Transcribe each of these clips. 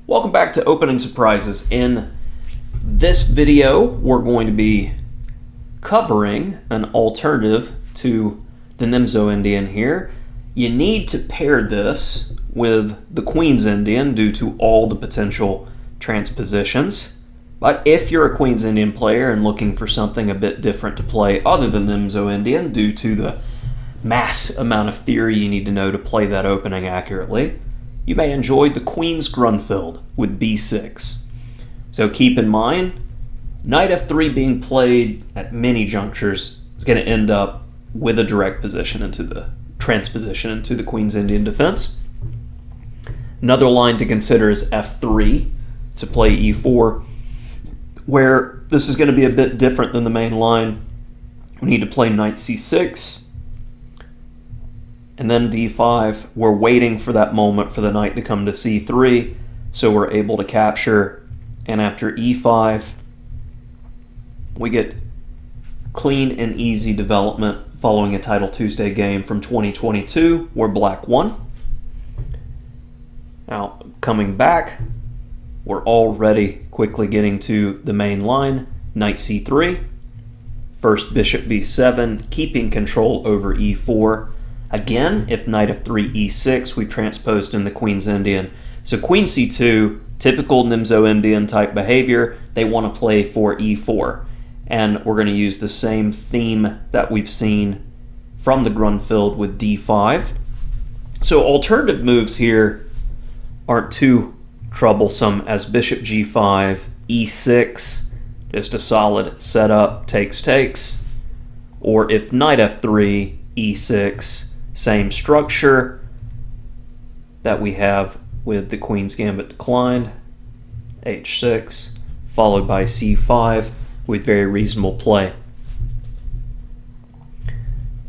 Welcome back to Opening Surprises. In this video, we're going to be covering an alternative to the Nimzo-Indian here. You need to pair this with the Queen's Indian due to all the potential transpositions. But if you're a Queen's Indian player and looking for something a bit different to play other than Nimzo-Indian due to the mass amount of theory you need to know to play that opening accurately, you may enjoy the Queen's Grünfeld with b6. So keep in mind, knight f3 being played at many junctures is going to end up with a direct position into the transposition into the Queen's Indian defense. Another line to consider is f3 to play e4, where this is going to be a bit different than the main line. We need to play knight c6, and then d5. We're waiting for that moment for the knight to come to c3, so we're able to capture. And after e5, we get clean and easy development following a Title Tuesday game from 2022 where black won. Now, coming back, we're already quickly getting to the main line. Knight c3, first bishop b7, keeping control over e4. Again, if knight f3, e6, we've transposed in the Queen's Indian. So queen c2, typical Nimzo-Indian type behavior, they want to play for e4. And we're going to use the same theme that we've seen from the Grünfeld with d5. So alternative moves here aren't too troublesome, as bishop g5, e6, just a solid setup, takes. Or if knight f3, e6, same structure that we have with the Queen's Gambit declined, h6, followed by c5 with very reasonable play.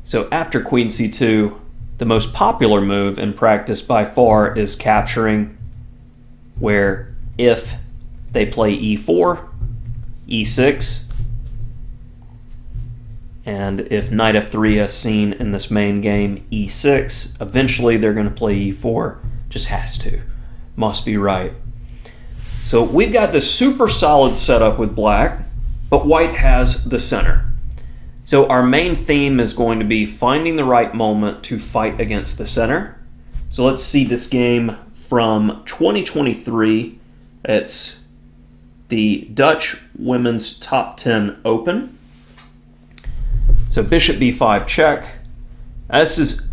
So after queen c2, the most popular move in practice by far is capturing, where if they play e4, e6, and if knight f3 as seen in this main game, e6, eventually they're going to play e4. Just has to. Must be right. So we've got this super solid setup with black, but white has the center. So our main theme is going to be finding the right moment to fight against the center. So let's see this game from 2023. It's the Dutch Women's Top 10 Open. So bishop b5 check. This is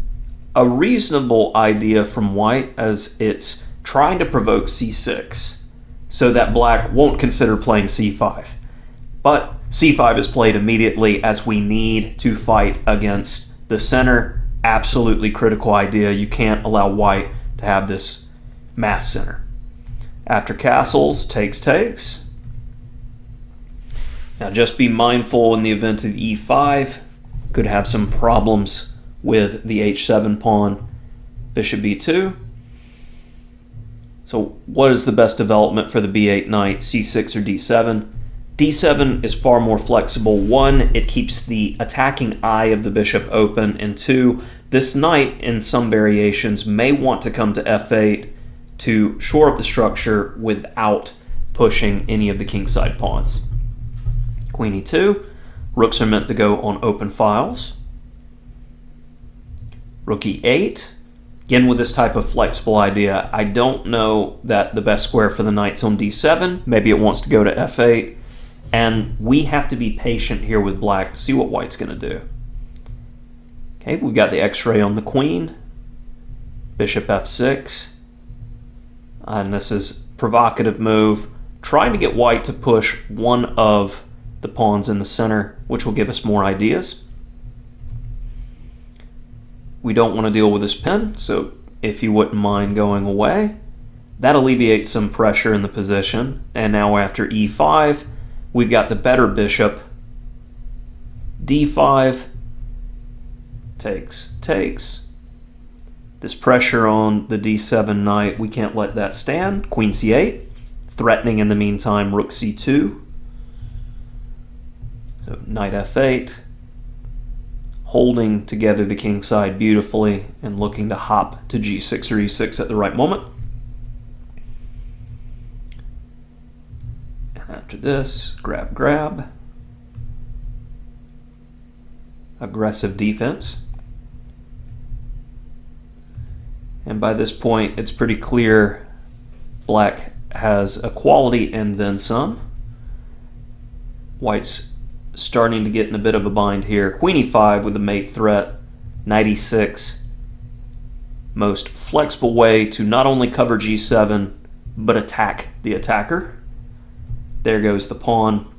a reasonable idea from white, as it's trying to provoke c6 so that black won't consider playing c5. But c5 is played immediately as we need to fight against the center. Absolutely critical idea. You can't allow white to have this mass center. After castles, takes. Now just be mindful in the event of e5. Could have some problems with the h7 pawn, bishop b2. So what is the best development for the b8 knight, c6 or d7? d7 is far more flexible. One, it keeps the attacking eye of the bishop open, and two, this knight in some variations may want to come to f8 to shore up the structure without pushing any of the kingside pawns. Queen e2, rooks are meant to go on open files. Rook e8. Again, with this type of flexible idea, I don't know that the best square for the knight's on d7. Maybe it wants to go to f8. And we have to be patient here with black to see what white's going to do. Okay, we've got the x-ray on the queen. Bishop f6. And this is a provocative move, trying to get white to push one of the pawns in the center, which will give us more ideas. We don't want to deal with this pin, so if you wouldn't mind going away, that alleviates some pressure in the position. And now after e5, we've got the better bishop. d5, takes. This pressure on the d7 knight, we can't let that stand. Queen c8, threatening in the meantime rook c2. So knight f8, holding together the kingside beautifully and looking to hop to g6 or e6 at the right moment. After this, grab, grab. Aggressive defense. And by this point, it's pretty clear black has equality and then some. White's starting to get in a bit of a bind here. Queen e5 with a mate threat, knight e6. Most flexible way to not only cover g7, but attack the attacker. There goes the pawn.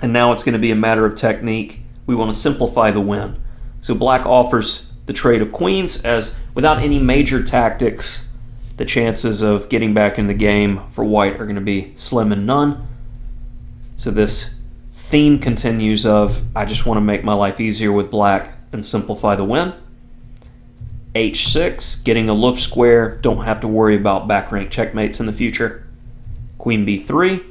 And now it's going to be a matter of technique. We want to simplify the win. So black offers the trade of queens, as without any major tactics, the chances of getting back in the game for white are going to be slim and none. So this theme continues of, I just want to make my life easier with black and simplify the win. h6, getting a loof square, don't have to worry about back rank checkmates in the future. Queen b3.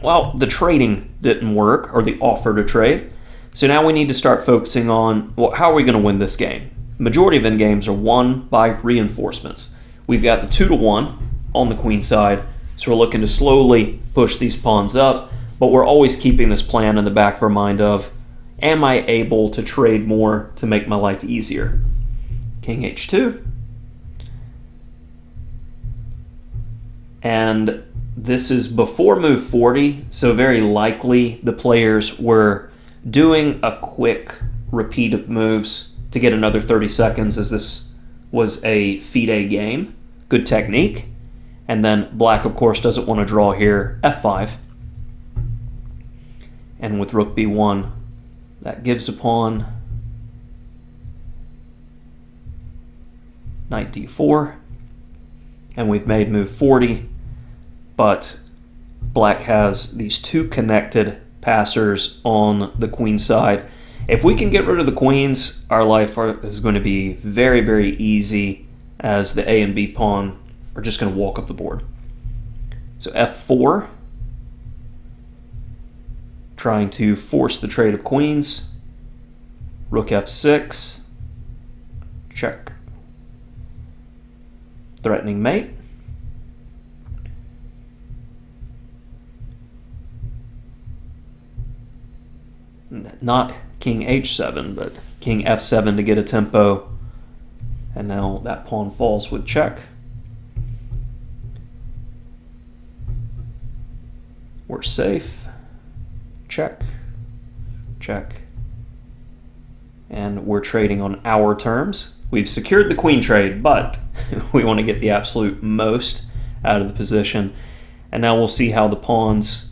Well, the trading didn't work, or the offer to trade. So now we need to start focusing on, well, how are we going to win this game? Majority of endgames are won by reinforcements. We've got the 2-1 on the queen side, so we're looking to slowly push these pawns up, but we're always keeping this plan in the back of our mind of, am I able to trade more to make my life easier? King h2. And this is before move 40, so very likely the players were doing a quick repeat of moves to get another 30 seconds, as this was a FIDE game. Good technique. And then black, of course, doesn't want to draw here. f5. And with rook b1, that gives a pawn. Knight d4. And we've made move 40. But black has these two connected passers on the queen side. If we can get rid of the queens, our life is going to be very, very easy, as the A and B pawn are just going to walk up the board. So f4, trying to force the trade of queens. Rook f6, check. Threatening mate. Not king h7, but king f7 to get a tempo. And now that pawn falls with check. We're safe. Check. Check. And we're trading on our terms. We've secured the queen trade, but we want to get the absolute most out of the position. And now we'll see how the pawns...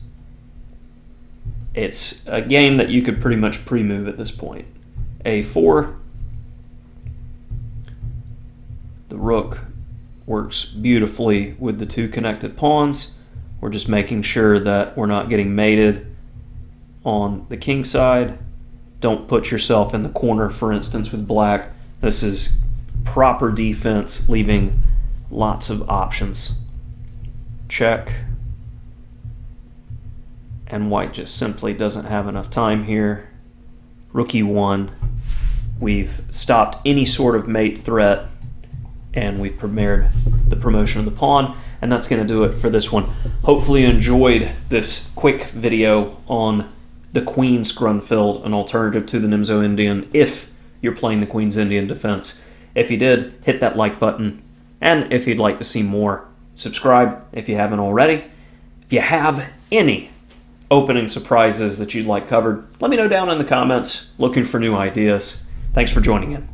It's a game that you could pretty much pre-move at this point. a4. The rook works beautifully with the two connected pawns. We're just making sure that we're not getting mated on the king side. Don't put yourself in the corner, for instance, with black. This is proper defense, leaving lots of options. Check. And white just simply doesn't have enough time here. Rook e1. We've stopped any sort of mate threat, and we've premiered the promotion of the pawn, and that's going to do it for this one. Hopefully you enjoyed this quick video on the Queen's Grünfeld, an alternative to the Nimzo-Indian, if you're playing the Queen's Indian defense. If you did, hit that like button, and if you'd like to see more, subscribe if you haven't already. If you have any opening surprises that you'd like covered, let me know down in the comments. Looking for new ideas. Thanks for joining in.